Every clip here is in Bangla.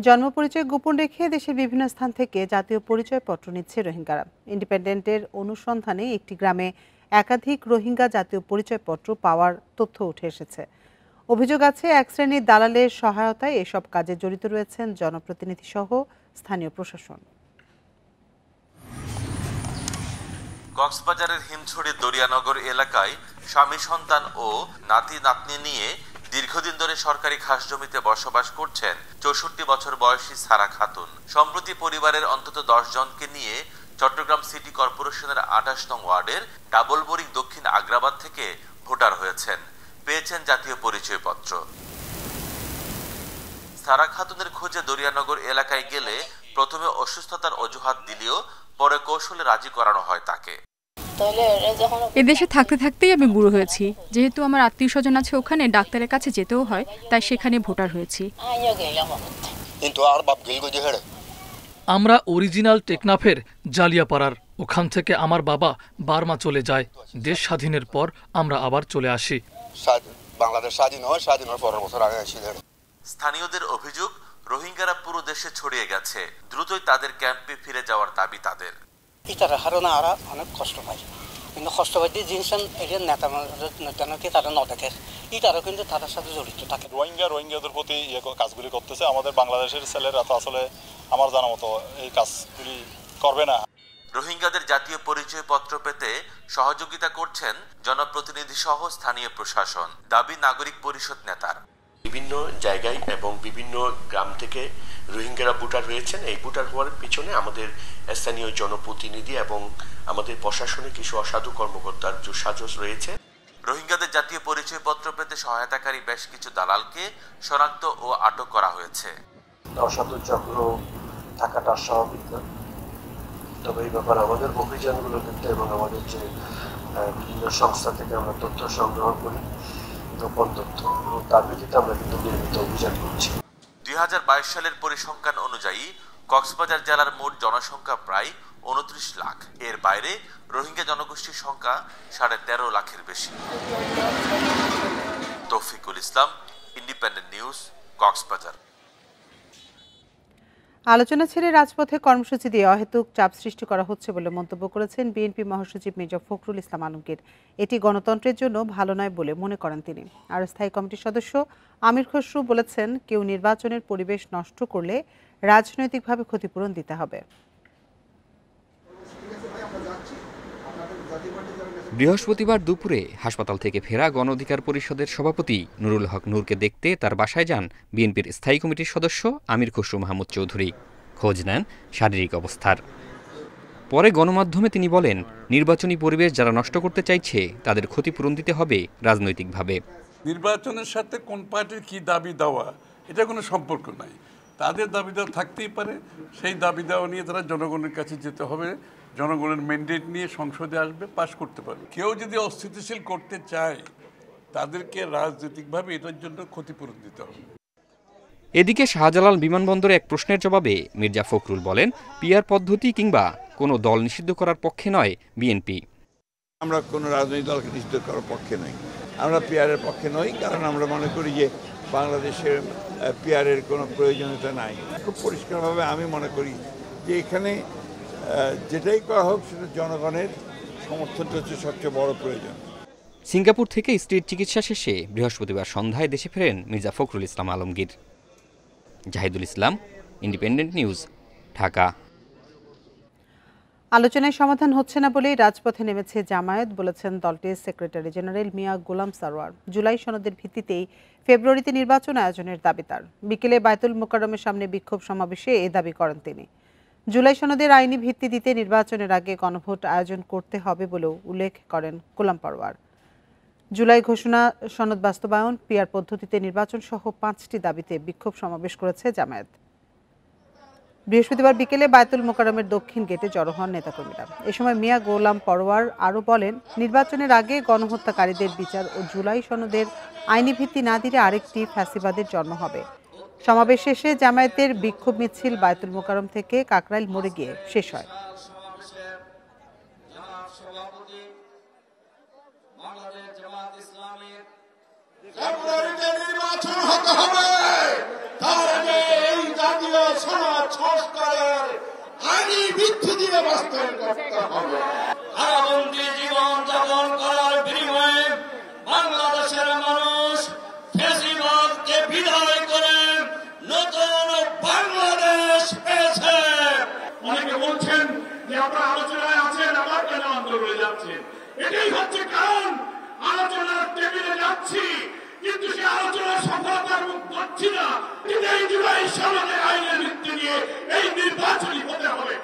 জন্মপরিচয় গোপন রেখে দেশের বিভিন্ন স্থান থেকে জাতীয় পরিচয়পত্র নিচ্ছে রোহিঙ্গারা। ইন্ডিপেন্ডেন্টের অনুসন্ধানে একটি গ্রামে একাধিক রোহিঙ্গা জাতীয় পরিচয়পত্র পাওয়ার তথ্য উঠে এসেছে। অভিযোগ আছে এক শ্রেণীর দালালের সহায়তায় এসব কাজে জড়িত রয়েছেন জনপ্রতিনিধি সহ স্থানীয় প্রশাসন। কক্সবাজারের হিমছড়ি দরিয়ানগর এলাকায় স্বামী সন্তান ও নাতি নাতনি নিয়ে দীর্ঘদিন ধরে সরকারি খাস জমিতে বসবাস করছেন ৬৪ বছর বয়সী সারা খাতুন। সম্প্রতি পরিবারের অন্তত ১০ জনকে নিয়ে চট্টগ্রাম সিটি কর্পোরেশনের ২৮ নং ওয়ার্ডের ডাবলবোরিং দক্ষিণ আগ্রাবাদ থেকে ভোটার হয়েছেন, পেয়েছেন জাতীয় পরিচয়পত্র। সারা খাতুনের খোঁজে দরিয়ানগর এলাকায় গেলে প্রথমে অসুস্থতার অজুহাত দিলেও পরে কৌশলে রাজি করানো হয় তাকে। এদেশে থাকতে থাকতেই আমি বুড়ো হয়েছি। যেহেতু আমার আত্মীয় স্বজন আছে ওখানে, ডাক্তারের কাছে যেতেও হয়, তাই সেখানে ভোটার হয়েছি। আমরা অরিজিনাল টেকনাফের জালিয়াপাড়ার। ওখান থেকে আমার বাবা বার্মা চলে যায়। দেশ স্বাধীনের পর আমরা আবার চলে আসি। বাংলাদেশ স্বাধীন হয়, স্বাধীনের পরের বছর আগে আসি। স্থানীয়দের অভিযোগ, রোহিঙ্গারা পুরো দেশে ছড়িয়ে গেছে, দ্রুতই তাদের ক্যাম্পে ফিরে যাওয়ার দাবি তাদের। ইতারা হারণে আরা অনেক কষ্ট পায়, কিন্তু কষ্ট পাইতে জিনিস এর নেতাকে তারা ন দেখে, ইতারাও কিন্তু তাদের সাথে জড়িত থাকে। রোহিঙ্গাদের প্রতি কাজগুলি করতেছে। আমাদের বাংলাদেশের ছেলেরা তো আসলে আমার জানা মতো এই কাজগুলি করবে না। রোহিঙ্গাদের জাতীয় পরিচয়পত্র পেতে সহযোগিতা করছেন জনপ্রতিনিধি সহ স্থানীয় প্রশাসন, দাবি নাগরিক পরিষদ নেতার। বিভিন্ন জায়গায় এবং বিভিন্ন গ্রাম থেকে রোহিঙ্গারা ভোটার হয়েছেন। এই ভোটার হওয়ার পিছনে আমাদের স্থানীয় জনপ্রতিনিধি এবং আমাদের প্রশাসনে কিছু অসাধু কর্মকর্তার সাজস রয়েছে। রোহিঙ্গাদের জাতীয় পরিচয়পত্র পেতে সহায়তাকারী বেশ কিছু দালালকে শনাক্ত ও আটক করা হয়েছে। অসাধু চক্র থাকাটা স্বাভাবিক না, তবে এই ব্যাপারে আমাদের অভিযানগুলো ক্ষেত্রে এবং আমাদের যে বিভিন্ন সংস্থা থেকে আমরা তথ্য সংগ্রহ করি, গোপন তথ্য, এবং তার ভিত্তিতে আমরা কিন্তু নিয়মিত অভিযান করছি। ২০২২ সালের পরিসংখ্যান অনুযায়ী কক্সবাজার জেলার মোট জনসংখ্যা প্রায় ২৯ লাখ। এর বাইরে রোহিঙ্গা জনগোষ্ঠীর সংখ্যা ১৩.৫ লাখের বেশি। তৌফিকুল ইসলাম, ইন্ডিপেন্ডেন্ট নিউজ, কক্সবাজার। আলোচনা ছেড়ে রাজপথে কর্মসূচি দিয়ে অহেতুক চাপ সৃষ্টি করা হচ্ছে বলে মন্তব্য করেছেন বিএনপি মহাসচিব মির্জা ফখরুল ইসলাম আলমগীর। এটি গণতন্ত্রের জন্য ভালো নয় বলে মনে করেন তিনি। আর স্থায়ী কমিটির সদস্য আমির খসরু বলেছেন, কেউ নির্বাচনের পরিবেশ নষ্ট করলে রাজনৈতিকভাবে ক্ষতিপূরণ দিতে হবে। বৃহস্পতিবার দুপুরে হাসপাতাল থেকে ফেরা গণ অধিকার পরিষদের সভাপতি নুরুল হক নূরকে দেখতে তার বাসায় যান বিএনপির স্থায়ী কমিটির সদস্য আমির খসরু মাহমুদ চৌধুরী। খোঁজ নেন শারীরিক অবস্থার। পরে গণমাধ্যমে তিনি বলেন, নির্বাচনী পরিবেশ যারা নষ্ট করতে চাইছে তাদের ক্ষতিপূরণ দিতে হবে রাজনৈতিকভাবে। নির্বাচনের সাথে কোন পার্টির কি দাবি দেওয়া, এটা কোনো সম্পর্ক নাই। তাদের দাবি দেওয়া থাকতেই পারে, সেই দাবি দেওয়া নিয়ে তারা জনগণের কাছে যেতে হবে, জনগণের ম্যান্ডেট নিয়ে সংসদে আসবে, পাশ করতে পারবে। কেউ যদি অস্থিতিশীল করতে চায় তাদেরকে রাজনৈতিকভাবে এটার জন্য ক্ষতিপূরণ দিতে হবে। এদিকে শাহজালাল বিমানবন্দরে এক প্রশ্নের জবাবে মির্জা ফখরুল বলেন, পিআর পদ্ধতি কিংবা কোনো দল নিষিদ্ধ করার পক্ষে নয় বিএনপি। আমরা কোনো রাজনৈতিক দলকে নিষিদ্ধ করার পক্ষে নই, আমরা পিআরের পক্ষে নই, কারণ আমরা মনে করি যে বাংলাদেশের পিআরের কোনো প্রয়োজনীয়তা নাই। খুব পরিষ্কারভাবে আমি মনে করি যে এখানে যেটাই করা হোক সেটা জনগণের সমর্থনটা হচ্ছে সবচেয়ে বড় প্রয়োজন। সিঙ্গাপুর থেকে স্ত্রীর চিকিৎসা শেষে বৃহস্পতিবার সন্ধ্যায় দেশে ফেরেন মির্জা ফখরুল ইসলাম আলমগীর। জাহিদুল ইসলাম, ইন্ডিপেন্ডেন্ট নিউজ, ঢাকা। আলোচনায় সমাধান হচ্ছে না বলেই রাজপথে নেমেছে জামায়াত, বলেছেন দলটির সেক্রেটারি জেনারেল মিয়া গোলাম সারোয়ার। জুলাই সনদের ভিত্তিতেই ফেব্রুয়ারিতে নির্বাচন আয়োজনের দাবি তার। বিকেলে বায়তুল মোকাররমের সামনে বিক্ষোভ সমাবেশে এ দাবি করেন তিনি। জুলাই সনদের আইনি ভিত্তি দিতে নির্বাচনের আগে গণভোট আয়োজন করতে হবে বলেও উল্লেখ করেন গোলাম পরোয়ার। জুলাই ঘোষণা সনদ বাস্তবায়ন, পিআর পদ্ধতিতে নির্বাচন সহ 5টি দাবিতে বিক্ষোভ সমাবেশ করেছে জামায়াত। বৃহস্পতিবার বিকেলে বায়তুল মোকাররমের দক্ষিণ গেটে জড়ো হন নেতাকর্মীরা। এ সময় মিয়া গোলাম পরোয়ার আরও বলেন, নির্বাচনের আগে গণহত্যাকারীদের বিচার ও জুলাই সনদের আইনি ভিত্তি না দিলে আরেকটি ফ্যাসিবাদের জন্ম হবে। সমাবেশ শেষে জামায়াতের বিক্ষোভ মিছিল বায়তুল মোকাররম থেকে কাকরাইল মোড়ে গিয়ে শেষ হয়। ফেব্রুয়ারিতে নির্বাচন হতে হবে, তার আগে এই জাতীয় সংস্কারের আইনি ভিত্তি দিয়ে বাস্তবায়ন করতে হবে। কারাবন্দী জীবন যাপন করার বিনিময়ে বাংলাদেশের মানুষ ফ্যাসিবাদকে বিদায় করে নতুন বাংলাদেশ পেয়েছে। অনেকে বলছেন যে আপনারা আলোচনায় আছেন, আবার কেন আন্দোলনে যাচ্ছেন? এটাই হচ্ছে কারণ, আলোচনার টেবিলে যাচ্ছি কিন্তু সে আলোচনার সফলতার মুখ পাচ্ছি না। এই জুলাই সনদের আইনের ভিত্তি নিয়ে এই নির্বাচনী হতে হবে।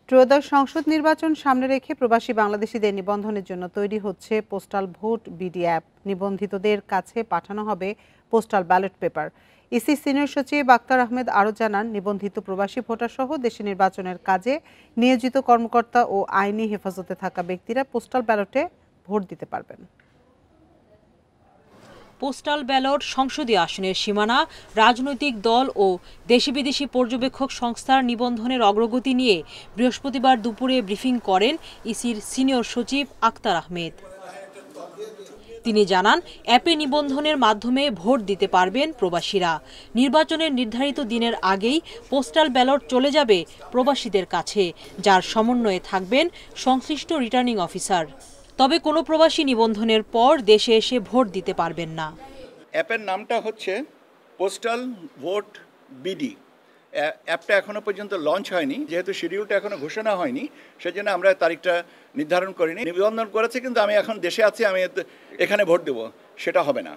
ত্রয়োদশ সংসদ নির্বাচন সামনে রেখে প্রবাসী বাংলাদেশিদের নিবন্ধনের জন্য তৈরি হচ্ছে পোস্টাল ভোট বিডি অ্যাপ। নিবন্ধিতদের কাছে পাঠানো হবে postal ballot paper. EC senior সচিব আক্তার আহমেদ আরও জানান, নিবন্ধিত প্রবাসী ভোটার সহ দেশে নির্বাচনের কাজে নিয়োজিত কর্মকর্তা ও আইনি হেফাজতে থাকা ব্যক্তিরা পোস্টাল ব্যালটে ভোট দিতে পারবেন। পোস্টাল ব্যালট সংসদীয় আসনের সীমানা, রাজনৈতিক দল ও দেশি বিদেশি পর্যবেক্ষক সংস্থার নিবন্ধনের অগ্রগতি নিয়ে বৃহস্পতিবার দুপুরে ব্রিফিং করেন ইসির সিনিয়র সচিব আক্তার আহমেদ। তিনি জানান, অ্যাপে নিবন্ধনের মাধ্যমে ভোট দিতে পারবেন প্রবাসীরা। নির্বাচনের নির্ধারিত দিনের আগেই পোস্টাল ব্যালট চলে যাবে প্রবাসীদের কাছে, যার সমন্বয়ে থাকবেন সংশ্লিষ্ট রিটার্নিং অফিসার। তবে কোনো প্রবাসী নিবন্ধনের পর দেশে এসে ভোট দিতে পারবেন না। অ্যাপের নামটা হচ্ছে পোস্টাল ভোট বিডি। অ্যাপটা এখনো পর্যন্ত লঞ্চ হয়নি, যেহেতু শিডিউলটা এখনো ঘোষণা হয়নি, সেজন্য আমরা তারিখটা নির্ধারণ করিনি। নিবন্ধন করেছে, কিন্তু আমি এখন দেশে আছি, আমি এখানে ভোট দেব, সেটা হবে না।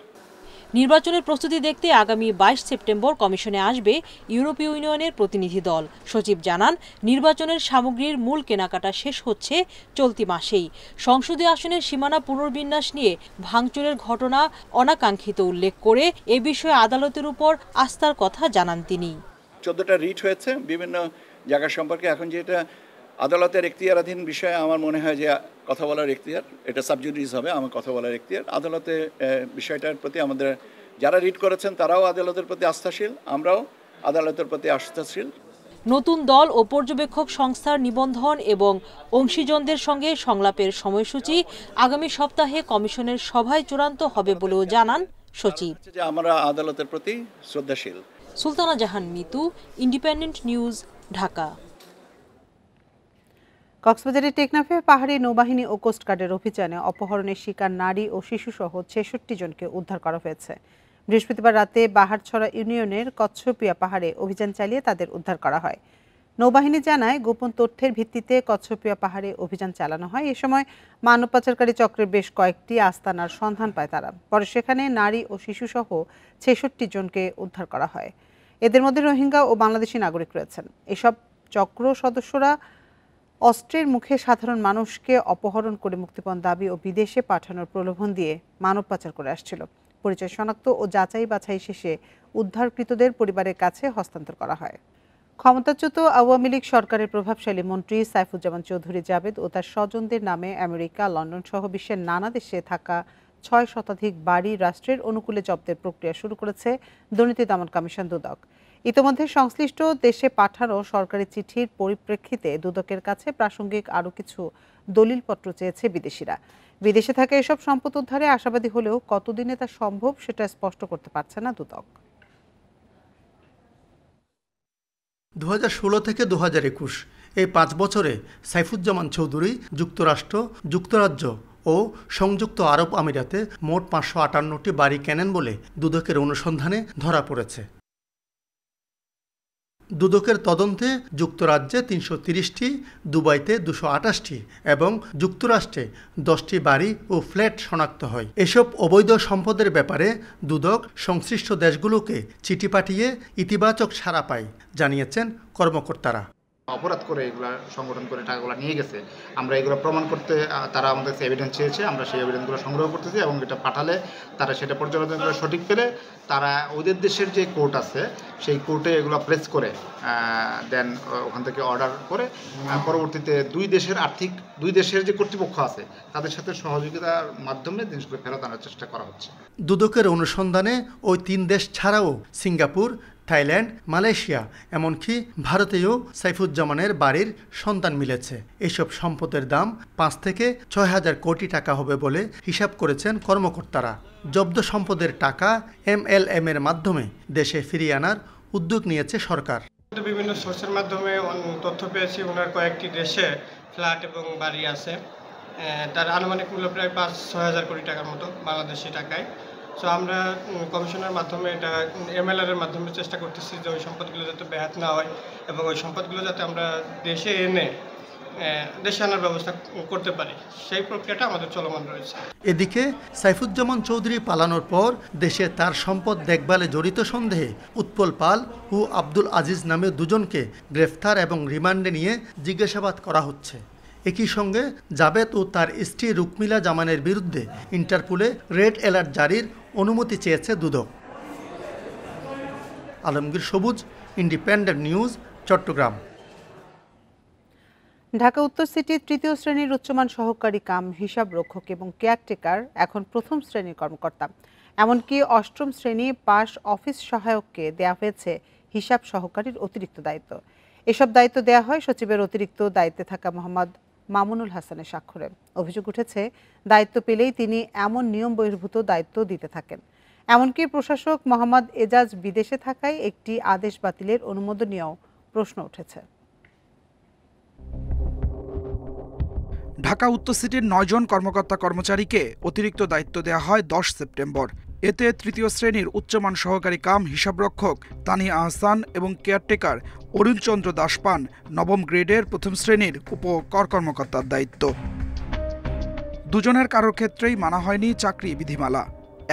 নির্বাচনের প্রস্তুতি দেখতে আগামী 22 সেপ্টেম্বর কমিশনে আসবে ইউরোপীয় ইউনিয়নের প্রতিনিধি দল। সচিব জানান, নির্বাচনের সামগ্রীর মূল কেনাকাটা শেষ হচ্ছে চলতি মাসেই। সংসদীয় আসনের সীমানা পুনর্বিন্যাস নিয়ে ভাঙচুরের ঘটনা অনাকাঙ্ক্ষিত উল্লেখ করে এ বিষয়ে আদালতের উপর আস্থার কথা জানান তিনি। 14টা রিট হয়েছে বিভিন্ন জায়গা সম্পর্কে। এখন যেটা আদালতের এখতিয়ারাধীন বিষয়ে আমার মনে হয় যে কথা বলার এখতিয়ার, এটা সাবজুডিস হবে, আমার কথা বলার এখতিয়ার। আদালতে বিষয়টার প্রতি আমাদের যারা রিট করেছেন তারাও আদালতের প্রতি আস্থাশীল, আমরাও আদালতের প্রতি আস্থাশীল। নতুন দল ও পর্যবেক্ষক সংস্থার নিবন্ধন এবং অংশীজনদের সঙ্গে সংলাপের সময়সূচি আগামী সপ্তাহে কমিশনের সভায় চূড়ান্ত হবে বলেও জানান সচিব। আমরা আদালতের প্রতি শ্রদ্ধাশীল। সুলতানা জাহান মিতু, ইন্ডিপেন্ডেন্ট নিউজ, ঢাকা। কক্সবাজারের টেকনাফে পাহাড়ি নৌবাহিনী ও কোস্টগার্ডের অভিযানে অপহরণের শিকার নারী ও শিশুসহ 66 জনকে উদ্ধার করা হয়েছে। বৃহস্পতিবার রাতে বাহারছড়া ইউনিয়নের কচ্ছপিয়া পাহাড়ে অভিযান চালিয়ে তাদের উদ্ধার করা হয়। নৌবাহিনী জানায়, গোপন তথ্যের ভিত্তিতে কচ্ছপিয়া পাহাড়ে অভিযান চালানো হয়। এ সময় মানব পাচারকারী চক্রের বেশ কয়েকটি আস্তানার সন্ধান পায় তারা। পরে সেখানে নারী ও শিশুসহ 66 জনকে উদ্ধার করা হয়। এদের মধ্যে রোহিঙ্গা ও বাংলাদেশি নাগরিক রয়েছেন। এসব চক্র সদস্যরা অস্ত্রের মুখে সাধারণ মানুষকে অপহরণ করে মুক্তিপণ দাবি ও বিদেশে পাঠানোর প্রলোভন দিয়ে মানব পাচার করে আসছিল। পরিচয় শনাক্ত ও যাচাই বাছাই শেষে উদ্ধারকৃতদের পরিবারের কাছে হস্তান্তর করা হয়। ক্ষমতাচ্যুত আওয়ামী লীগ সরকারের প্রভাবশালী মন্ত্রী সাইফুজ্জামান চৌধুরী জাবেদ ও তার স্বজনদের নামে আমেরিকা, লন্ডন সহ বিশ্বের নানা দেশে থাকা 6 শতাধিক বাড়ি রাষ্ট্রের অনুকূলে জব্দের প্রক্রিয়া শুরু করেছে দুর্নীতি দমন কমিশন দুদক। ইতোমধ্যে সংশ্লিষ্ট দেশে পাঠানো সরকারি চিঠির পরিপ্রেক্ষিতে দুদকের কাছে প্রাসঙ্গিক আরও কিছু দলিলপত্র চেয়েছে বিদেশিরা। বিদেশে থাকা এসব সম্পদ উদ্ধারে আশাবাদী হলেও কতদিনে তা সম্ভব সেটা স্পষ্ট করতে পারছে না দুদক। 2016 থেকে 2021 এই 5 বছরে সাইফুজ্জামান চৌধুরী যুক্তরাষ্ট্র, যুক্তরাজ্য ও সংযুক্ত আরব আমিরাতে মোট 558টি বাড়ি কেনেন বলে দুদকের অনুসন্ধানে ধরা পড়েছে। দুদকের তদন্তে যুক্তরাজ্যে 330টি, দুবাইতে 228টি এবং যুক্তরাষ্ট্রে 10টি বাড়ি ও ফ্ল্যাট শনাক্ত হয়। এসব অবৈধ সম্পদের ব্যাপারে দুদক সংশ্লিষ্ট দেশগুলোকে চিঠি পাঠিয়ে ইতিবাচক সাড়া পায়, জানিয়েছেন কর্মকর্তারা। অপরাধ করে এগুলা সংগঠন করে টাকাগুলো নিয়ে গেছে, আমরা এগুলো প্রমাণ করতে তারা আমাদের কাছে এভিডেন্স চেয়েছে, আমরা সেই এভিডেন্সগুলো সংগ্রহ করতেছি এবং এটা পাঠালে তারা সেটা পর্যালোচনা করে সঠিক পেলে তারা ওদের দেশের যে কোর্ট আছে সেই কোর্টে এগুলো প্রেস করে দেন ওখান থেকে অর্ডার করে পরবর্তীতে দুই দেশের যে কর্তৃপক্ষ আছে তাদের সাথে সহযোগিতার মাধ্যমে জিনিসগুলো ফেরত আনার চেষ্টা করা হচ্ছে। দুদকের অনুসন্ধানে ওই 3 দেশ ছাড়াও সিঙ্গাপুর, থাইল্যান্ড, মালয়েশিয়া এমনকি ভারতেও সাইফুজ্জামানের বাড়ির সন্ধান মিলেছে। এসব সম্পদের দাম 5 থেকে 6 হাজার কোটি টাকা হবে বলে হিসাব করেছেন কর্মকর্তারা। জব্দ সম্পদের টাকা MLM এর মাধ্যমে দেশে ফিরিয়ে আনার উদ্যোগ নিয়েছে সরকার। বিভিন্ন সোর্সের মাধ্যমে তথ্য পেয়েছি ওনার কয়েকটি দেশে ফ্ল্যাট এবং বাড়ি আছে, তার আনুমানিক মূল্য প্রায় 5-6 হাজার কোটি টাকার মতো বাংলাদেশি টাকায়। সো আমরা কমিশনের মাধ্যমে এটা MLR এর মাধ্যমে চেষ্টা করতেছি যে ওই সম্পদগুলো যাতে ব্যাহত না হয় এবং ওই সম্পদগুলো যাতে আমরা দেশে আনার ব্যবস্থা করতে পারি, সেই প্রক্রিয়াটা আমাদের চলমান রয়েছে। এদিকে সাইফুজ্জামান চৌধুরী পালানোর পর দেশে তার সম্পদ দেখভালে জড়িত সন্দেহে উৎপল পাল ও আব্দুল আজিজ নামে দুজনকে গ্রেফতার এবং রিমান্ডে নিয়ে জিজ্ঞাসাবাদ করা হচ্ছে। একই সঙ্গে জাবেদ ও তার স্ত্রী রুকমিলা জামানের বিরুদ্ধে ইন্টারপোলে রেড অ্যালার্ট জারির অনুমতি চেয়েছে দুদক। আলমগীর সবুজ, ইন্ডিপেন্ডেন্ট নিউজ, চট্টগ্রাম। ঢাকা উত্তর সিটির ৩য় শ্রেণীর উচ্চমান সহকারী কাম হিসাব রক্ষক এবং কেয়ারটেকার এখন ১ম শ্রেণীর কর্মকর্তা। এমনকি ৮ম শ্রেণী পাস অফিস সহায়ককে দেয়া হয়েছে হিসাব সহকারীর অতিরিক্ত দায়িত্ব। এসব দায়িত্ব দেয়া হয় সচিবের অতিরিক্ত দায়িত্বে থাকা মোহাম্মদ মামুনুল হাসানের স্বাক্ষরে। অভিযোগ উঠেছে দায়িত্ব পেলেই তিনি এমন নিয়ম বহির্ভূত দায়িত্ব দিতে থাকেন। এমনকি প্রশাসক মোহাম্মদ এজাজ বিদেশে থাকায় একটি আদেশ বাতিলের অনুমোদন নিয়েও প্রশ্ন উঠেছে। ঢাকা উত্তর সিটির ৯ জন কর্মকর্তা কর্মচারীকে অতিরিক্ত দায়িত্ব দেওয়া হয় ১০ সেপ্টেম্বর। এতে ৩য় শ্রেণীর উচ্চমান সহকারী কাম হিসাবরক্ষক তানিয়া আহসান এবং কেয়ারটেকার অরুণচন্দ্র দাস পান ৯ম গ্রেডের ১ম শ্রেণীর উপ কর কর্মকর্তার দায়িত্ব। দুজনের কারোর ক্ষেত্রেই মানা হয়নি চাকরি বিধিমালা।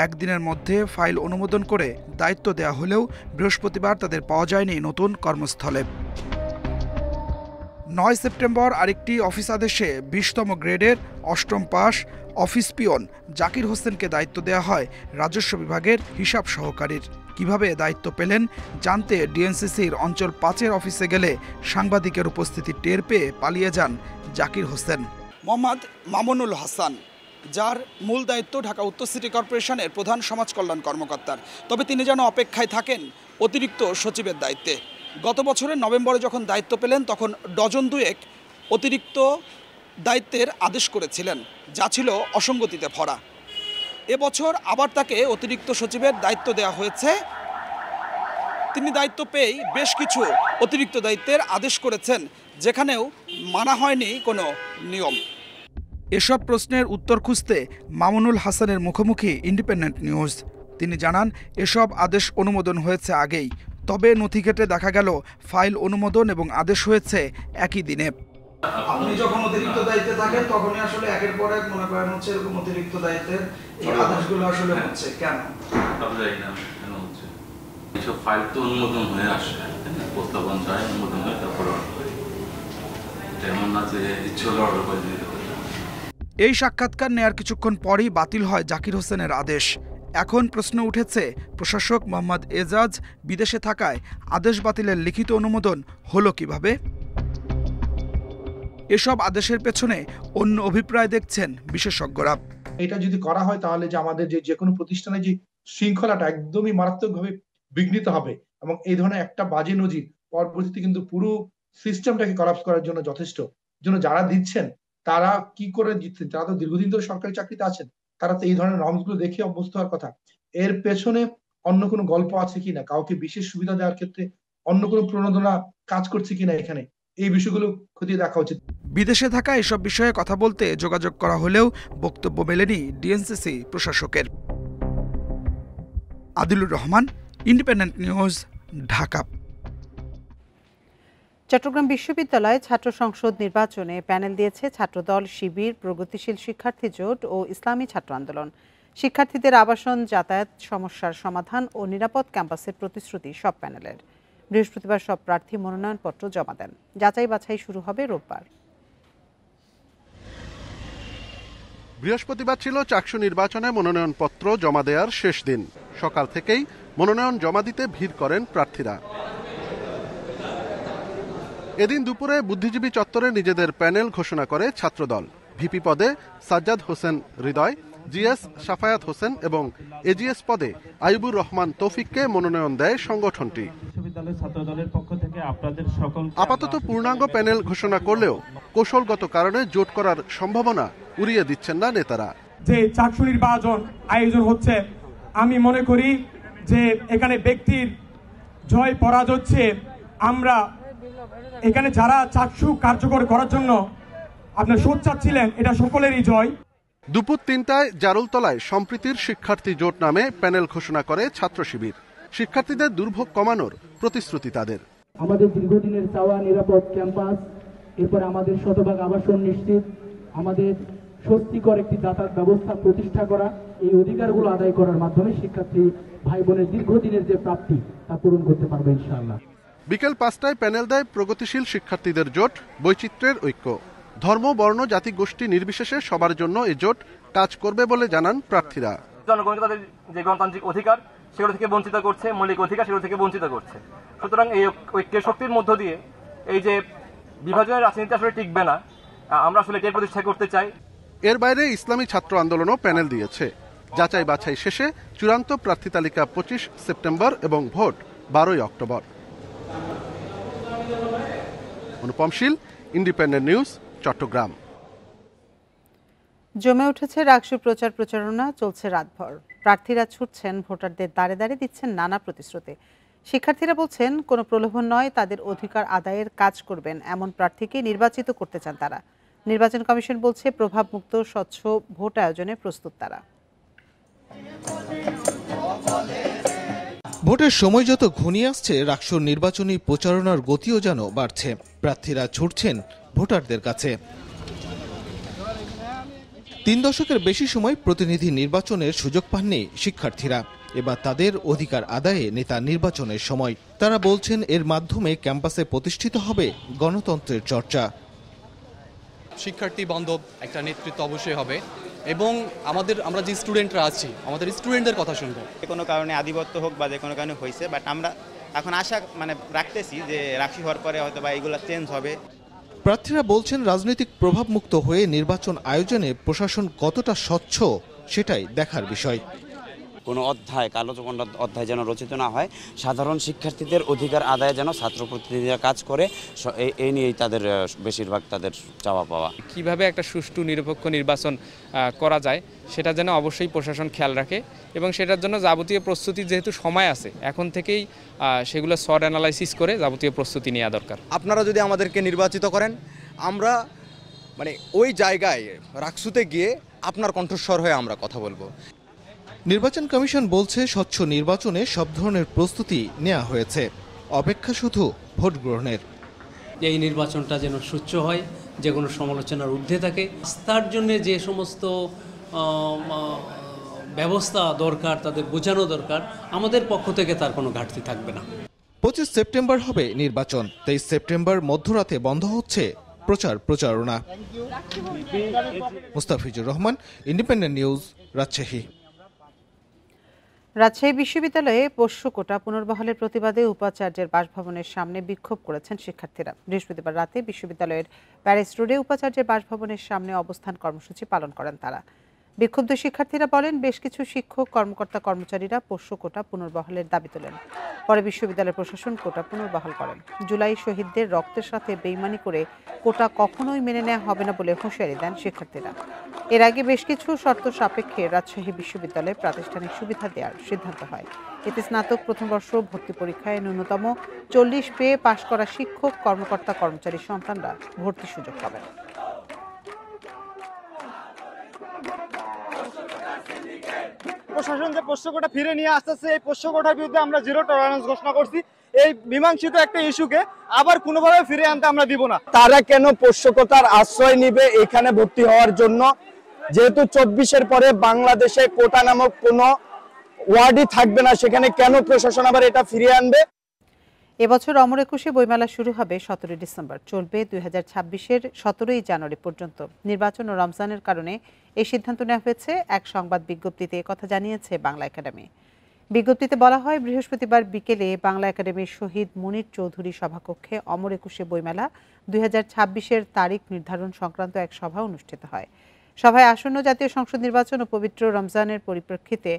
একদিনের মধ্যে ফাইল অনুমোদন করে দায়িত্ব দেয়া হলেও বৃহস্পতিবার তাদের পাওয়া যায়নি নতুন কর্মস্থলে। ৯ সেপ্টেম্বর আরেকটি অফিস আদেশে ২০তম গ্রেডের ৮ম পাস অফিস পিয়ন জাকির হোসেনকে দায়িত্ব দেওয়া হয় রাজস্ব বিভাগের হিসাব সহকারীর। কিভাবে দায়িত্ব পেলেন জানতে ডিএনসিসির অঞ্চল ৫-এর অফিসে গেলে সাংবাদিকের উপস্থিতি টের পেয়ে পালিয়ে যান জাকির হোসেন। মোহাম্মদ মামুনুল হাসান, যার মূল দায়িত্ব ঢাকা উত্তর সিটি কর্পোরেশনের প্রধান সমাজ কল্যাণ কর্মকর্তার, তবে তিনি যেন অপেক্ষায় থাকেন অতিরিক্ত সচিবের দায়িত্বে। গত বছরের নভেম্বরে যখন দায়িত্ব পেলেন তখন ডজন দুয়েক অতিরিক্ত দায়িত্বের আদেশ করেছিলেন, যা ছিল অসঙ্গতিতে ভরা। এবছর আবার তাকে অতিরিক্ত সচিবের দায়িত্ব দেওয়া হয়েছে। তিনি দায়িত্ব পেয়েই বেশ কিছু অতিরিক্ত দায়িত্বের আদেশ করেছেন, যেখানেও মানা হয়নি কোনো নিয়ম। এসব প্রশ্নের উত্তর খুঁজতে মামুনুল হাসানের মুখোমুখি ইন্ডিপেন্ডেন্ট নিউজ। তিনি জানান এসব আদেশ অনুমোদন হয়েছে আগেই, তবে নথি ঘেটে দেখা গেল ফাইল অনুমোদন এবং আদেশ হয়েছে একই দিনে। আপনি যখন অতিরিক্ত দায়িত্বে থাকেন তখনই আসলে একের পর এক মনে করেন হচ্ছে এরকম অতিরিক্ত দায়িত্বের এই আদেশগুলো আসলে হচ্ছে কেন? এসব ফাইল তো অনুমোদন হয়ে আসে, প্রস্তাবন যায় অনুমোদন হয়, তারপর এমন না যে ইচ্ছে হলে অর্ডার করে দিতে পারে। এই সাক্ষাৎকার নেয়ার কিছুক্ষণ পরই বাতিল হয় জাকির হোসেনের আদেশ। এখন প্রশ্ন উঠেছে প্রশাসক মোহাম্মদ এজাজ বিদেশে থাকায় আদেশ বাতিলের লিখিত অনুমোদন হলো কিভাবে? এসব আদেশের পেছনে অন্য অভিপ্রায় দেখছেন বিশেষজ্ঞরা। এটা যদি করা হয় তাহলে যে আমাদের যে কোনো প্রতিষ্ঠানে যে শৃঙ্খলাটা একদমই মারাত্মকভাবে বিঘ্নিত হবে এবং এই ধরনের একটা বাজে নজির পরবর্তীতে কিন্তু পুরো সিস্টেমটাকে কলাপস করার জন্য যথেষ্ট। জন্য যারা দিচ্ছেন তারা কি করে দিচ্ছেন? তারা তো দীর্ঘদিন ধরে সরকারি চাকরিতে আছেন, তারা তো এই ধরনের নর্মসগুলো দেখে অভ্যস্ত হওয়ার কথা। এর পেছনে অন্য কোনো গল্প আছে কিনা, কাউকে বিশেষ সুবিধা দেওয়ার ক্ষেত্রে অন্য কোনো প্রণোদনা কাজ করছে কিনা, এখানে এই বিষয়গুলো খতিয়ে দেখা উচিত। বিদেশে থাকা এসব বিষয়ে কথা বলতে যোগাযোগ করা হলেও বক্তব্য মেলেনি ডিএনসিসি প্রশাসকের। Adilur Rahman, Independent News, Dhaka. চট্টগ্রাম বিশ্ববিদ্যালয়ে ছাত্র সংসদ নির্বাচনে প্যানেল দিয়েছে ছাত্রদল, শিবির, প্রগতিশীল শিক্ষার্থী জোট ও ইসলামী ছাত্র আন্দোলন। শিক্ষার্থীদের আবাসন, যাতায়াত সমস্যার সমাধান ও নিরাপদ ক্যাম্পাসের প্রতিশ্রুতি সব প্যানেলের। বৃহস্পতিবার সব প্রার্থী মনোনয়নপত্র জমা দেন। যাচাই বাছাই শুরু হবে রোববার। বৃহস্পতিবার ছিল চাকসু নির্বাচনে মনোনয়নপত্র জমা দেওয়ার শেষ দিন। সকাল থেকেই মনোনয়ন জমা দিতে ভিড় করেন প্রার্থীরা। এদিন দুপুরে বুদ্ধিজীবী চত্বরে নিজেদের প্যানেল ঘোষণা করে ছাত্রদল। ভিপি পদে সাজ্জাদ হোসেন হৃদয়, জিএস সাফায়াত হোসেন এবং এজিএস পদে আইবুর রহমান তৌফিককে মনোনয়ন দেয় সংগঠনটি। আপাতত পূর্ণাঙ্গ প্যানেল ঘোষণা করলেও কৌশলগত কারণে জোট করার সম্ভাবনা উড়িয়ে দিচ্ছেন না নেতারা। যে চাকসু নির্বাচন আয়োজন হচ্ছে, আমি মনে করি যে এখানে ব্যক্তির জয় পরাজয় হচ্ছে আমরা এখানে যারা চাকসু কার্যকর করার জন্য আপনার সোচ্চার ছিলেন, এটা সকলেরই জয়। দুপুর 3টায় জারুলতলায় সম্প্রীতির শিক্ষার্থী জোট নামে প্যানেল ঘোষণা করে ছাত্র শিবির। শিক্ষার্থীদের দুর্ভোগ কমানোর প্রতিশ্রুতি তাদের। আমাদের দীর্ঘদিনের চাওয়া নিরাপদ ক্যাম্পাস, এরপর আমাদের শতভাগ আবাসন নিশ্চিত, আমাদের স্বস্তিকর একটি যাতায়াত ব্যবস্থা প্রতিষ্ঠা করা, এই অধিকারগুলো আদায় করার মাধ্যমে শিক্ষার্থী ভাই বোনের দীর্ঘদিনের যে প্রাপ্তি তা পূরণ করতে পারবে ইনশাআল্লাহ। বিকেল 5টায় প্যানেল দেয় প্রগতিশীল শিক্ষার্থীদের জোট বৈচিত্র্যের ঐক্য। ধর্ম, বর্ণ, জাতি, গোষ্ঠী নির্বিশেষে সবার জন্য এই জোট কাজ করবে বলে জানান প্রার্থীরা। জনগণকে তাদের যে গণতান্ত্রিক অধিকার সেগুলো থেকে বঞ্চিত করছে, মৌলিক অধিকার সেগুলো থেকে বঞ্চিত করছে। সুতরাং এই ঐক্যের শক্তির মধ্য দিয়ে এই যে বিভাজনের রাজনীতি আসলে টিকবে না, আমরা আসলে এটাই প্রতিষ্ঠা করতে চাই। এর বাইরে ইসলামী ছাত্র আন্দোলনও প্যানেল দিয়েছে। যাচাই বাছাই শেষে চূড়ান্ত প্রার্থী তালিকা 25 সেপ্টেম্বর এবং ভোট 12 অক্টোবর। অনুপম শীল, ইন্ডিপেন্ডেন্ট নিউজ, চট্টগ্রাম। জমে উঠেছে রাকসু প্রচার প্রচারণা, চলছে রাতভর। প্রার্থীরা ছুটছেন ভোটারদের দ্বারে দ্বারে, দিচ্ছেন নানা প্রতিশ্রুতি। শিক্ষার্থীরা বলছেন কোনো প্রলোভন নয়, তাদের অধিকার আদায়ের কাজ করবেন এমন প্রার্থীকে নির্বাচিত করতে চান তারা। নির্বাচন কমিশন বলছে প্রভাবমুক্ত স্বচ্ছ ভোট আয়োজনে প্রস্তুত তারা। ভোটের সময় যত ঘনিয়ে আসছে, রাকসুর নির্বাচনী প্রচারণার গতিও যেন বাড়ছে। প্রার্থীরা ছুটছেন ভোটারদের কাছে। 3 দশকের বেশি সময় প্রতিনিধি নির্বাচনের সুযোগ পাননি শিক্ষার্থীরা। এবার তাদের অধিকার আদায়ে নেতা নির্বাচনের সময়। তারা বলছেন এর মাধ্যমে ক্যাম্পাসে প্রতিষ্ঠিত হবে গণতন্ত্রের চর্চা। শিক্ষার্থী বান্ধব একটা নেতৃত্ব অবশ্যই হবে এবং আমরা যে স্টুডেন্টরা আছি আমাদের স্টুডেন্টদের কথা শুনবো। যে কোনো কারণে আধিপত্য হোক বা যে কোনো কারণে হয়েছে, বাট আমরা এখন আশা রাখতেছি যে রাকসু হওয়ার পরে হয়তো বা এগুলো চেঞ্জ হবে। প্রার্থীরা বলছেন রাজনৈতিক প্রভাবমুক্ত হয়ে নির্বাচন আয়োজনে প্রশাসন কতটা স্বচ্ছ সেটাই দেখার বিষয়। কোনো কালো অধ্যায় যেন রচিত না হয়, সাধারণ শিক্ষার্থীদের অধিকার আদায়ে যেন ছাত্র প্রতিনিধিরা কাজ করে, এই নিয়েই তাদের বেশিরভাগ তাদের চাওয়া পাওয়া। কিভাবে একটা সুষ্ঠু নিরপেক্ষ নির্বাচন করা যায় সেটা যেন অবশ্যই প্রশাসন খেয়াল রাখে এবং সেটার জন্য যাবতীয় প্রস্তুতি, যেহেতু সময় আছে এখন থেকেই সেগুলো শর্ট অ্যানালাইসিস করে যাবতীয় প্রস্তুতি নেওয়া দরকার। আপনারা যদি আমাদেরকে নির্বাচিত করেন, আমরা ওই জায়গায় রাকসুতে গিয়ে আপনার কণ্ঠস্বর হয়ে আমরা কথা বলবো। নির্বাচন কমিশন বলছে স্বচ্ছ নির্বাচনে সব ধরনের প্রস্তুতি নেওয়া হয়েছে, অপেক্ষা শুধু ভোট গ্রহণের। এই নির্বাচনটা যেন স্বচ্ছ হয়, যে কোনো সমালোচনার ঊর্ধ্বে থাকে। তার জন্য যে সমস্ত ব্যবস্থা দরকার তাদের বোঝানো দরকার, আমাদের পক্ষ থেকে তার কোনো ঘাটতি থাকবে না। 25 সেপ্টেম্বর হবে নির্বাচন। 23 সেপ্টেম্বর মধ্যরাতে বন্ধ হচ্ছে প্রচারণা। Mustafizur Rahman, Independent News, Rajshahi. রাজশাহী বিশ্ববিদ্যালয়ে পোষ্য কোটা পুনর্বহালের প্রতিবাদে উপাচার্যের বাসভবনের সামনে বিক্ষোভ করেছেন শিক্ষার্থীরা। বৃহস্পতিবার রাতে বিশ্ববিদ্যালয়ের প্যারিস রোডে উপাচার্যের বাসভবনের সামনে অবস্থান কর্মসূচি পালন করেন তারা। বিক্ষুব্ধ শিক্ষার্থীরা বলেন, বেশ কিছু শিক্ষক, কর্মকর্তা, কর্মচারীরা পোষ্য কোটা পুনর্বহালের দাবি তোলেন। পরে বিশ্ববিদ্যালয় প্রশাসন কোটা পুনর্বহাল করেন। জুলাই শহীদদের রক্তের সাথে বেইমানি করে কোটা কখনোই মেনে নেওয়া হবে না বলে হুঁশিয়ারি দেন শিক্ষার্থীরা। এর আগে বেশ কিছু শর্ত সাপেক্ষে রাজশাহী বিশ্ববিদ্যালয়ে প্রাতিষ্ঠানিক সুবিধা দেওয়ার সিদ্ধান্ত হয়। এতে স্নাতক প্রথম বর্ষ ভর্তি পরীক্ষায় ন্যূনতম 40 পেয়ে পাশ করা শিক্ষক, কর্মকর্তা, কর্মচারী সন্তানরা ভর্তির সুযোগ পাবেন। প্রশাসন যে পোষ্য কোটা ফিরে নিয়ে আসতেছে, এই পোষ্য কোটার বিরুদ্ধে আমরা জিরো টলারেন্স ঘোষণা করছি। এই মীমাংসিত একটা ইস্যুকে আবার কোনোভাবে ফিরে আনতে আমরা দিব না। তারা কেন পোষ্য কোটার আশ্রয় নিবে এখানে ভর্তি হওয়ার জন্য? যেহেতু 24-এর পরে বাংলাদেশে কোটা নামক কোনো ওয়ার্ডই থাকবে না, সেখানে কেন প্রশাসন আবার এটা ফিরিয়ে আনবে? এবছর অমর একুশে বইমেলা শুরু হবে 17 ডিসেম্বর, চলবে 2026-এর 17 জানুয়ারি পর্যন্ত। নির্বাচন ও রমজানের কারণে এই সিদ্ধান্ত নেওয়া হয়েছে। এক সংবাদ বিজ্ঞপ্তিতে কথা জানিয়েছে বাংলা একাডেমি। বিজ্ঞপ্তিতে বলা হয়, বৃহস্পতিবার বিকেলে বাংলা একাডেমির শহীদ মুনীর চৌধুরী সভাকক্ষে অমর একুশে বইমেলা 2026-এর তারিখ নির্ধারণ সংক্রান্ত এক সভা অনুষ্ঠিত হয়। সভায় আসন্ন জাতীয় সংসদ নির্বাচন ও পবিত্র রমজানের পরিপ্রেক্ষিতে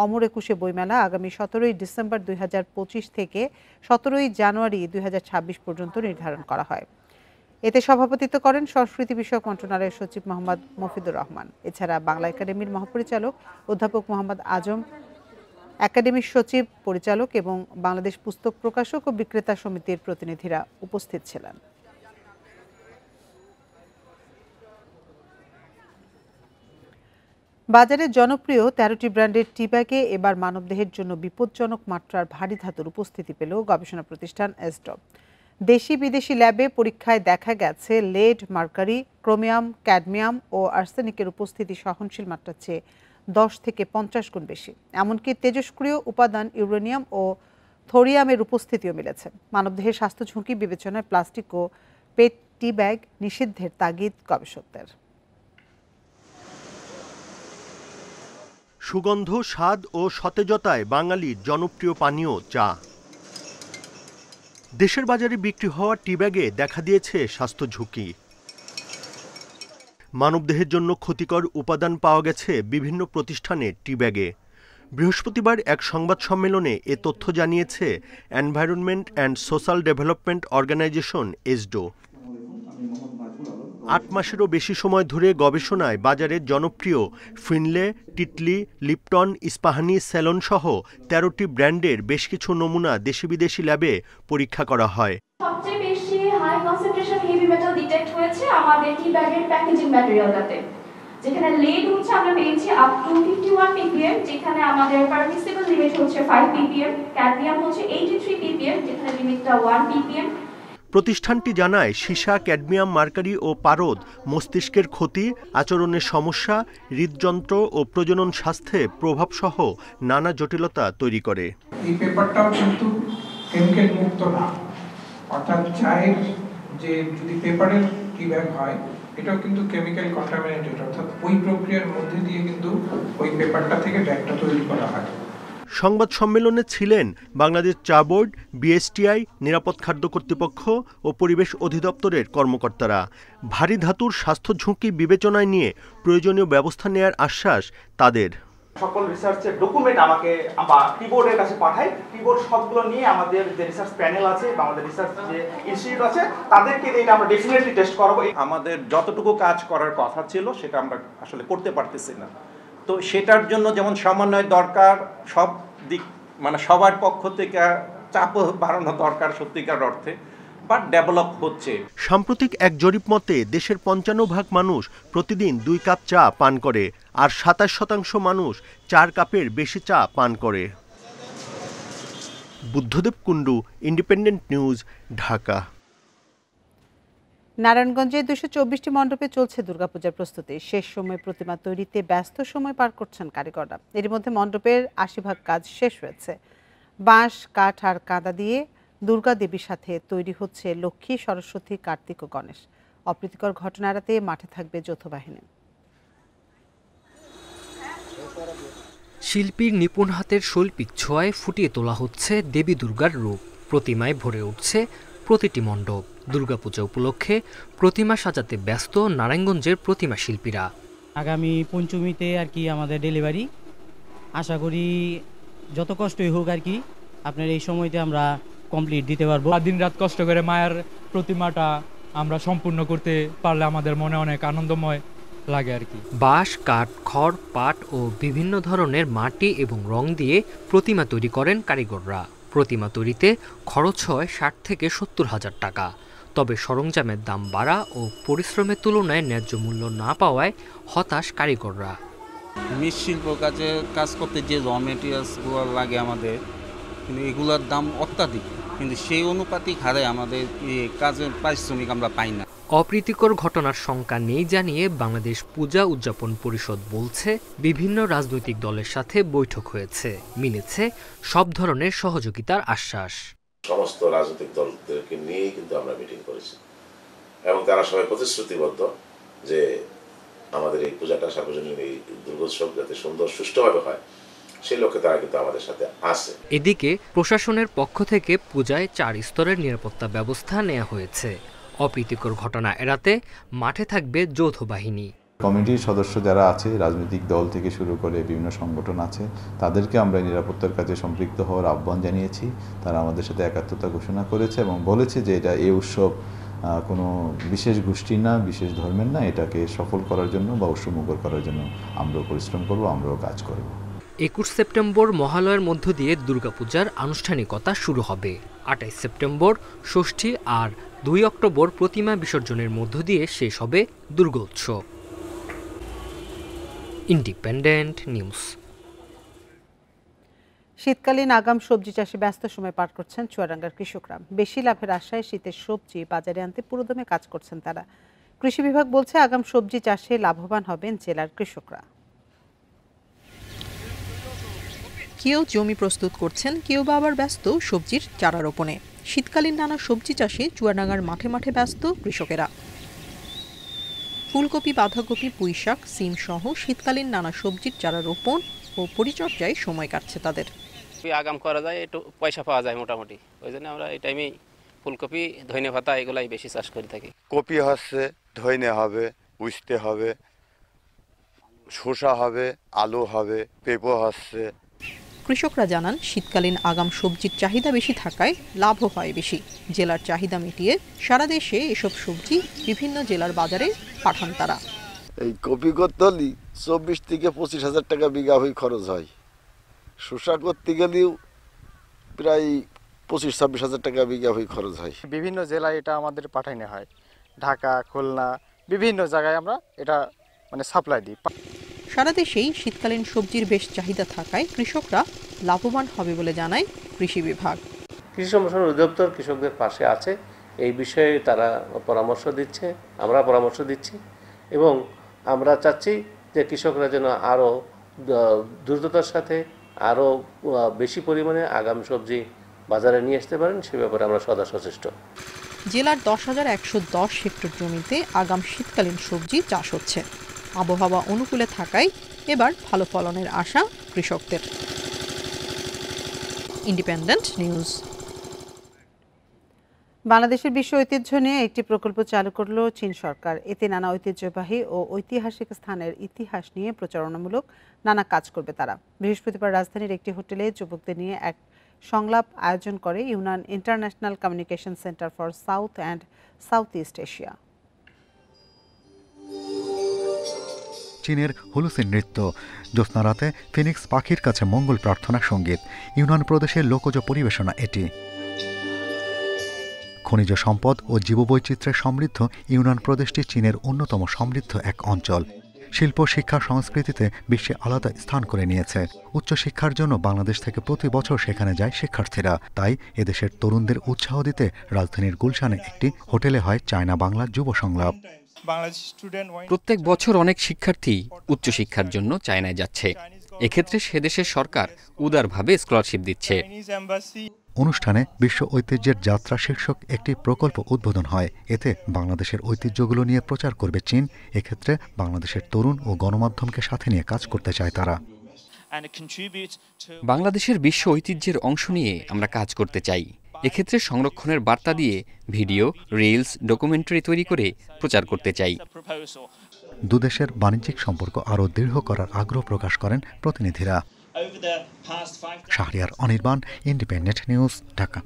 অমর একুশে বইমেলা আগামী 17 ডিসেম্বর 2025 থেকে 17 জানুয়ারি 2026 পর্যন্ত নির্ধারণ করা হয়। এতে সভাপতিত্ব করেন সংস্কৃতি বিষয়ক মন্ত্রণালয়ের সচিব মোহাম্মদ মফিদুর রহমান। এছাড়া বাংলা একাডেমির মহাপরিচালক অধ্যাপক মোহাম্মদ আজম একাডেমির সচিব, পরিচালক এবং বাংলাদেশ পুস্তক প্রকাশক ও বিক্রেতা সমিতির প্রতিনিধিরা উপস্থিত ছিলেন। বাজারে জনপ্রিয় 13টি ব্র্যান্ডের টি ব্যাগে এবার মানবদেহের জন্য বিপজ্জনক মাত্রার ভারী ধাতুর উপস্থিতি পেল গবেষণা প্রতিষ্ঠান এসডো। দেশি বিদেশি ল্যাবে পরীক্ষায় দেখা গেছে লেড, মার্কারি, ক্রোমিয়াম, ক্যাডমিয়াম ও আর্সেনিকের উপস্থিতি সহনশীল মাত্রার চেয়ে 10 থেকে 50 গুণ বেশি। এমনকি তেজস্ক্রিয় উপাদান ইউরেনিয়াম ও থোরিয়ামের উপস্থিতিও মিলেছে। মানবদেহের স্বাস্থ্য ঝুঁকি বিবেচনায় প্লাস্টিক ও পেট টি ব্যাগ নিষিদ্ধের তাগিদ গবেষকদের। সুগন্ধ, স্বাদ ও সতেজতায় বাঙালির জনপ্রিয় পানীয় চা। দেশের বাজারে বিক্রি হওয়া টি ব্যাগে দেখা দিয়েছে স্বাস্থ্য ঝুঁকি। মানবদেহের জন্য ক্ষতিকর উপাদান পাওয়া গেছে বিভিন্ন প্রতিষ্ঠানের টি ব্যাগে। বৃহস্পতিবার এক সংবাদ সম্মেলনে এ তথ্য জানিয়েছে environment and social development organization ESDO. 8 মাসেরও বেশি সময় ধরে গবেষণায় বাজারের জনপ্রিয় Finlay, Tetley, Lipton, Ispahani, Ceylon সহ 13টি ব্র্যান্ডের বেশ কিছু নমুনা দেশি বিদেশি ল্যাবে পরীক্ষা করা হয়। সবচেয়ে বেশি high concentration heavy metal detect হয়েছে আমাদের টি ব্যাগের প্যাকেজিং ম্যাটেরিয়ালটাতে, যেখানে লেড হচ্ছে আমরা পেয়েছি আপ টু 51 ppm, যেখানে আমাদের পারমিসিবল লিমিট হচ্ছে 5 ppm, ক্যাডমিয়াম হচ্ছে 83 ppm, যেখানে লিমিটটা 1 ppm। প্রতিষ্ঠানটি জানায় সীসা, ক্যাডমিয়াম, মার্কারি ও পারদ মস্তিষ্কের ক্ষতি, আচরণের সমস্যা, হৃদযন্ত্র ও প্রজনন স্বাস্থ্যে প্রভাবসহ নানা জটিলতা তৈরি করে। এই পেপারটাও কিন্তু কেমিক্যাল মুক্ত না, অর্থাৎ চায়ের যে যদি পেপারের টি ব্যাগ হয় এটাও কিন্তু কেমিক্যাল কন্টামিনেটেড, অর্থাৎ ওই প্রক্রিয়ার মধ্যে দিয়ে কিন্তু ওই পেপারটা থেকে ব্যাগটা তৈরি করা হয়। সংবাদ সম্মেলনে ছিলেন বাংলাদেশ চা বোর্ড, বিএসটিআই, নিরাপদ খাদ্য কর্তৃপক্ষ ও পরিবেশ অধিদপ্তরের কর্মকর্তারা। ভারী ধাতুর স্বাস্থ্য ঝুঁকি বিবেচনায় নিয়ে প্রয়োজনীয় ব্যবস্থা নেওয়ার আশ্বাস তাদের। সকল রিসার্চের ডকুমেন্ট আমাকে টিবোর্ডের কাছে পাঠায়, টিবোর্ড সবগুলো নিয়ে আমাদের যে রিসার্চ প্যানেল আছে বা আমাদের রিসার্চ যে ইনস্টিটিউট আছে তাদেরকে এটা আমরা ডেফিনেটলি টেস্ট করব। আমাদের যতটুকু কাজ করার কথা ছিল সেটা আমরা আসলে করতে পারতেছি না, তো সেটার জন্য যেমন সমন্বয় দরকার, সব দিক মানে সবার পক্ষ থেকে চাপ বাড়ানো দরকার সত্যিকার অর্থে, বাট ডেভেলপ হচ্ছে। সাম্প্রতিক এক জরিপ মতে দেশের 55% মানুষ প্রতিদিন 2 কাপ চা পান করে, আর 27% মানুষ 4 কাপের বেশি চা পান করে। Buddhadeb Kundu, independent News, Dhaka. নারায়ণগঞ্জে 224টি মণ্ডপে চলছে দুর্গাপূজার প্রস্তুতি। শেষ সময় প্রতিমা তৈরিতে ব্যস্ত সময় পার করছেন কারিগররা। এর মধ্যে মণ্ডপের 80% কাজ শেষ হয়েছে। বাঁশ, কাঠ আর কাদা দিয়ে দুর্গা দেবীর সাথে তৈরি হচ্ছে লক্ষ্মী, সরস্বতী, কার্তিক ও গণেশ। অপ্রীতিকর ঘটনা এড়াতে মাঠে থাকবে যৌথ বাহিনী। শিল্পীর নিপুণ হাতের শৈল্পিক ছোঁয়ায় ফুটিয়ে তোলা হচ্ছে দেবী দুর্গার রূপ। প্রতিমায় ভরে উঠছে প্রতিটি মণ্ডপ। দুর্গাপূজা উপলক্ষে প্রতিমা সাজাতে ব্যস্ত নারায়ণগঞ্জের প্রতিমা শিল্পীরা। আগামী পঞ্চমীতে আর কি আমাদের ডেলিভারি, আশা করি যত কষ্টই হোক আর কি আপনার এই সময়তে আমরা কমপ্লিট দিতে পারবো। দিন রাত কষ্ট করে মায়ের প্রতিমাটা আমরা সম্পূর্ণ করতে পারলে আমাদের মনে অনেক আনন্দময় লাগে আর কি। বাঁশ, কাঠ, খড়, পাট ও বিভিন্ন ধরনের মাটি এবং রং দিয়ে প্রতিমা তৈরি করেন কারিগররা। প্রতিমা তৈরিতে খরচ হয় 60 থেকে 70 হাজার টাকা। তবে সরঞ্জামের দাম বাড়া ও পরিশ্রমের তুলনায় ন্যায্য মূল্য না পাওয়ায় হতাশ কারিগররা। মৃৎশিল্প কাজে কাজ করতে যে র মেটেরিয়ালসগুলো লাগে আমাদের, কিন্তু এগুলোর দাম অত্যাধিক, কিন্তু সেই অনুপাতিক হারে আমাদের কাজের পারিশ্রমিক আমরা পাই না। অপ্রীতিকর ঘটনার শঙ্কা নেই জানিয়ে বাংলাদেশ পূজা উদযাপন পরিষদ বলছে, বিভিন্ন রাজনৈতিক দলের সাথে বৈঠক হয়েছে, মিলেছে সব ধরনের সহযোগিতার আশ্বাস। সমস্ত রাজনৈতিক দলদেরকে নিয়েই কিন্তু আমরা মিটিং করেছি এবং তারা সবাই প্রতিশ্রুতিবদ্ধ যে আমাদের এই পূজাটা, সার্বজনীন এই দুর্গোৎসব যাতে সুন্দর সুষ্ঠুভাবে হয় সেই লক্ষ্যে তারা কিন্তু আমাদের সাথে আছে। এদিকে প্রশাসনের পক্ষ থেকে পূজায় 4 স্তরের নিরাপত্তা ব্যবস্থা নেওয়া হয়েছে। অপ্রীতিকর ঘটনা এড়াতে মাঠে থাকবে যৌথ বাহিনী। কমিটির সদস্য যারা আছে, রাজনৈতিক দল থেকে শুরু করে বিভিন্ন সংগঠন আছে, তাদেরকে আমরা নিরাপত্তার কাজে সম্পৃক্ত হওয়ার আহ্বান জানিয়েছি। তারা আমাদের সাথে একাত্মতা ঘোষণা করেছে এবং বলেছে যে এটা এই উৎসব কোনো বিশেষ গোষ্ঠী না, বিশেষ ধর্মের না, এটাকে সফল করার জন্য বা উৎসবমুখর করার জন্য আমরাও পরিশ্রম করব, আমরাও কাজ করব। 21 সেপ্টেম্বর মহালয়ার মধ্য দিয়ে দুর্গাপূজার আনুষ্ঠানিকতা শুরু হবে। 28 সেপ্টেম্বর ষষ্ঠী আর 2 অক্টোবর প্রতিমা বিসর্জনের মধ্য দিয়ে শেষ হবে দুর্গোৎসব। Independent news. শীতকালীন আগাম সবজি চাষে ব্যস্ত সময় পার করছেন চুয়াডাঙ্গার কৃষকরা। বেশি লাভের আশায় শীতের সবজি বাজারে আনতে পুরোদমে কাজ করছেন তারা। কৃষি বিভাগ বলছে আগাম সবজি চাষে লাভবান হবেন জেলার কৃষকরা। কেউ জমি প্রস্তুত করছেন, কেউ বা আবার ব্যস্ত সবজির চারা রোপণে। শীতকালীন নানা সবজি চাষে চুয়াডাঙ্গার মাঠে মাঠে ব্যস্ত কৃষকেরা। ফুলকপি, বাঁধাকপি, পুঁইশাক, সিম সহ শীতকালীন নানা সবজির চারা রোপণ ও পরিচর্যায় সময় কাটছে তাদের। আগাম করা যায়, একটু পয়সা পাওয়া যায় মোটামুটি, ওই জন্য আমরা এই টাইমেই ফুলকপি, ধইনে পাতা এগুলাই বেশি চাষ করে থাকি। কপি হচ্ছে, ধইনে হবে, উস্তে হবে, শসা হবে, আলু হবে, পেঁপো হচ্ছে। কৃষকরা জানান শীতকালীন আগাম সবজির চাহিদা বেশি থাকায় লাভও হয় বেশি। জেলার চাহিদা মিটিয়ে সারা দেশে এসব সবজি বিভিন্ন জেলার বাজারে পাঠান তারা। এই কপি করতে হলে 24 থেকে 25,000 টাকা বিঘা হয়ে খরচ হয়। শসা করতে গেলেও প্রায় 25-26,000 টাকা বিঘা হয়ে খরচ হয়। বিভিন্ন জেলায় এটা আমাদের পাঠানো হয়, ঢাকা, খুলনা, বিভিন্ন জায়গায় আমরা এটা সাপ্লাই দিই। সারা দেশেই শীতকালীন সবজির বেশ চাহিদা থাকায় কৃষকরা লাভবান হবে বলে জানায় কৃষি বিভাগ। কৃষি সম্প্রসারণ অধিদপ্তর কৃষকদের পাশে আছে, এই বিষয়ে তারা পরামর্শ দিচ্ছে, আমরা পরামর্শ দিচ্ছি এবং আমরা চাচ্ছি যে কৃষকরা যেন আরও দ্রুততার সাথে আরও বেশি পরিমাণে আগাম সবজি বাজারে নিয়ে আসতে পারেন, সে ব্যাপারে আমরা সদা সচেষ্ট। জেলার 10,110 হেক্টর জমিতে আগাম শীতকালীন সবজি চাষ হচ্ছে। আবহাওয়া অনুকূলে থাকায় এবার ভালো ফলনের আশা কৃষকদের। Independent news. বাংলাদেশের বিশ্ব ঐতিহ্য নিয়ে একটি প্রকল্প চালু করল চীন সরকার। এতে নানা ঐতিহ্যবাহী ও ঐতিহাসিক স্থানের ইতিহাস নিয়ে প্রচারণামূলক নানা কাজ করবে তারা। বৃহস্পতিবার রাজধানীর একটি হোটেলে যুবকদের নিয়ে এক সংলাপ আয়োজন করে Yunnan international communication centre for south and south east Asia. চীনের হুলুসিন নৃত্য, জ্যোৎস্না রাতে ফিনিক্স পাখির কাছে মঙ্গল প্রার্থনা সঙ্গীত, ইউনান প্রদেশের লোকজ পরিবেশনা এটি। খনিজ সম্পদ ও জীববৈচিত্র্যে সমৃদ্ধ ইউনান প্রদেশটি চীনের অন্যতম সমৃদ্ধ এক অঞ্চল। শিল্প, শিক্ষা, সংস্কৃতিতে বিশ্বে আলাদা স্থান করে নিয়েছে। উচ্চশিক্ষার জন্য বাংলাদেশ থেকে প্রতি বছর সেখানে যায় শিক্ষার্থীরা। তাই এদেশের তরুণদের উৎসাহ দিতে রাজধানীর গুলশানে একটি হোটেলে হয় চায়না বাংলা যুব সংলাপ। প্রত্যেক বছর অনেক শিক্ষার্থী উচ্চশিক্ষার জন্য চায়নায় যাচ্ছে। এক্ষেত্রে সেদেশের সরকার উদারভাবে স্কলারশিপ দিচ্ছে। অনুষ্ঠানে বিশ্ব ঐতিহ্যের যাত্রা শীর্ষক একটি প্রকল্প উদ্বোধন হয়। এতে বাংলাদেশের ঐতিহ্যগুলো নিয়ে প্রচার করবে চীন। এক্ষেত্রে বাংলাদেশের তরুণ ও গণমাধ্যমকে সাথে নিয়ে কাজ করতে চায় তারা। বাংলাদেশের বিশ্ব ঐতিহ্যের অংশ নিয়ে আমরা কাজ করতে চাই। এক্ষেত্রে সংরক্ষণের বার্তা দিয়ে ভিডিও, রিলস, ডকুমেন্টারি তৈরি করে প্রচার করতে চাই। দুদেশের বাণিজ্যিক সম্পর্ক আরও দৃঢ় করার আগ্রহ প্রকাশ করেন প্রতিনিধিরা। Shahriar Anirban, Independent News, Dhaka.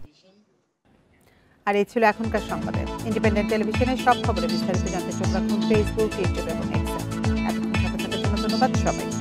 আর এই ছিল এখনকার সংবাদে। ইন্ডিপেন্ডেন্ট টেলিভিশনের সব খবরে বিস্তারিত জানতে চোখ রাখুন ফেসবুক, ইউটিউব এবং এক্সে। এতক্ষণ সাথে থাকার জন্য ধন্যবাদ সবাইকে।